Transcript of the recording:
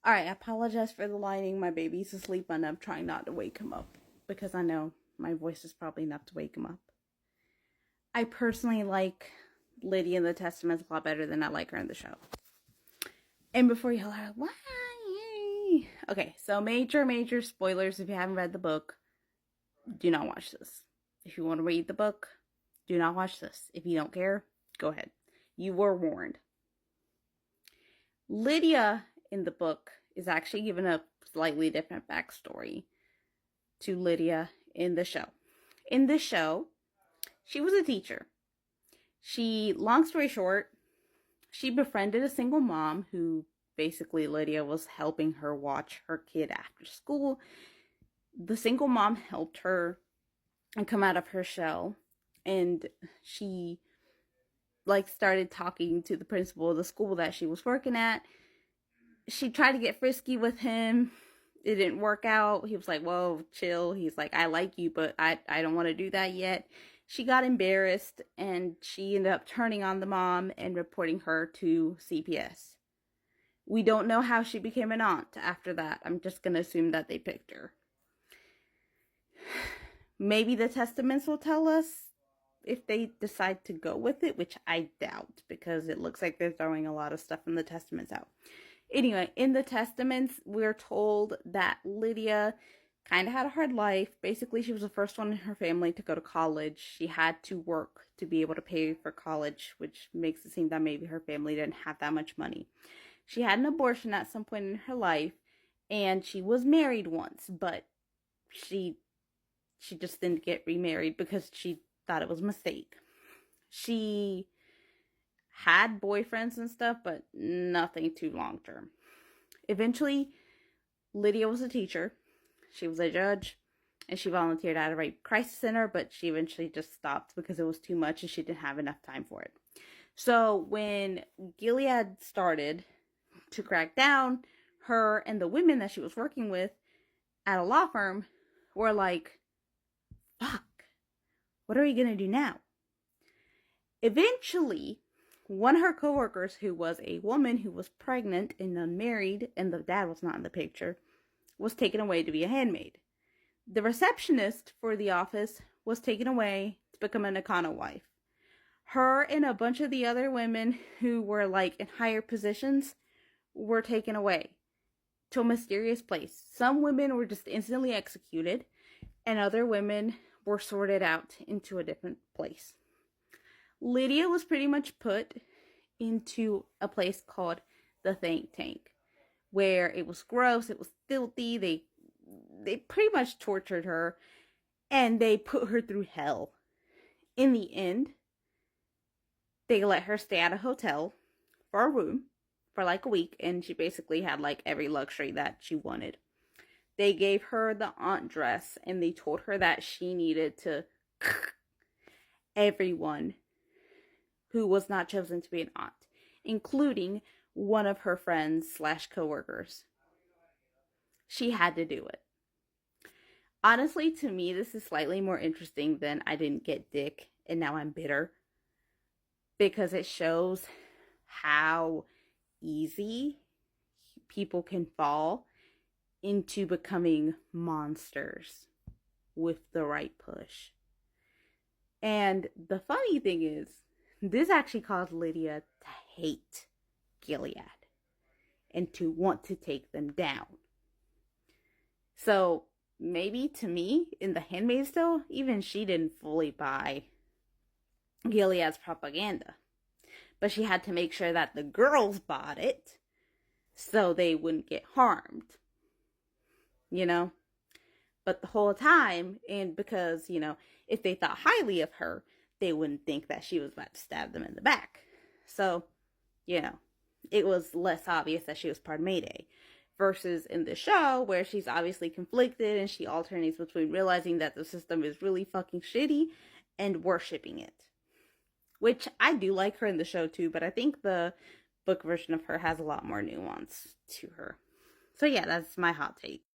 Alright, I apologize for the lighting. My baby's asleep and I'm trying not to wake him up because I know my voice is probably enough to wake him up. I personally like Lydia in the Testaments a lot better than I like her in the show. And before y'all are like, why? Okay, so major spoilers if you haven't read the book. Do not watch this. If you want to read the book, do not watch this. If you don't care, go ahead. You were warned. Lydia in the book is actually given a slightly different backstory to Lydia in the show. In the show, she was a teacher. Long story short, she befriended a single mom who basically Lydia was helping her watch her kid after school. The single mom helped her come out of her shell, and she started talking to the principal of the school that she was working at. She tried to get frisky with him. It didn't work out. He was like, whoa, chill. He's like, I like you, but I don't want to do that yet. She got embarrassed and she ended up turning on the mom and reporting her to CPS. We don't know how she became an aunt after that. I'm just going to assume that they picked her. Maybe the Testaments will tell us if they decide to go with it, which I doubt because it looks like they're throwing a lot of stuff in the Testaments out. Anyway, in the Testaments, we're told that Lydia kind of had a hard life. Basically, she was the first one in her family to go to college. She had to work to be able to pay for college, which makes it seem that maybe her family didn't have that much money. She had an abortion at some point in her life, and she was married once, but she just didn't get remarried because she thought it was a mistake. She had boyfriends and stuff, but nothing too long term. Eventually, Lydia was a teacher. She was a judge, and she volunteered at a rape crisis center, but she eventually just stopped because it was too much and she didn't have enough time for it. So when Gilead started to crack down, her and the women that she was working with at a law firm were like, fuck, what are we going to do now? Eventually, one of her coworkers, who was a woman who was pregnant and unmarried, and the dad was not in the picture, was taken away to be a handmaid. The receptionist for the office was taken away to become an Nakano wife. Her and a bunch of the other women who were in higher positions were taken away to a mysterious place. Some women were just instantly executed, and other women were sorted out into a different place. Lydia was pretty much put into a place called the Think Tank, where it was gross, it was filthy, they pretty much tortured her, and they put her through hell. In the end, they let her stay at a hotel for a room for a week, and she basically had every luxury that she wanted. They gave her the aunt dress, and they told her that she needed to everyone who was not chosen to be an aunt, including one of her friends / coworkers. She had to do it. Honestly, to me, this is slightly more interesting than I didn't get dick and now I'm bitter, because it shows how easy people can fall into becoming monsters with the right push. And the funny thing is, this actually caused Lydia to hate Gilead and to want to take them down. So maybe to me, in the Handmaid's Tale, even she didn't fully buy Gilead's propaganda. But she had to make sure that the girls bought it so they wouldn't get harmed. But the whole time, and because, if they thought highly of her, they wouldn't think that she was about to stab them in the back. So, it was less obvious that she was part of Mayday. Versus in the show, where she's obviously conflicted and she alternates between realizing that the system is really fucking shitty and worshipping it. Which I do like her in the show too, but I think the book version of her has a lot more nuance to her. So yeah, that's my hot take.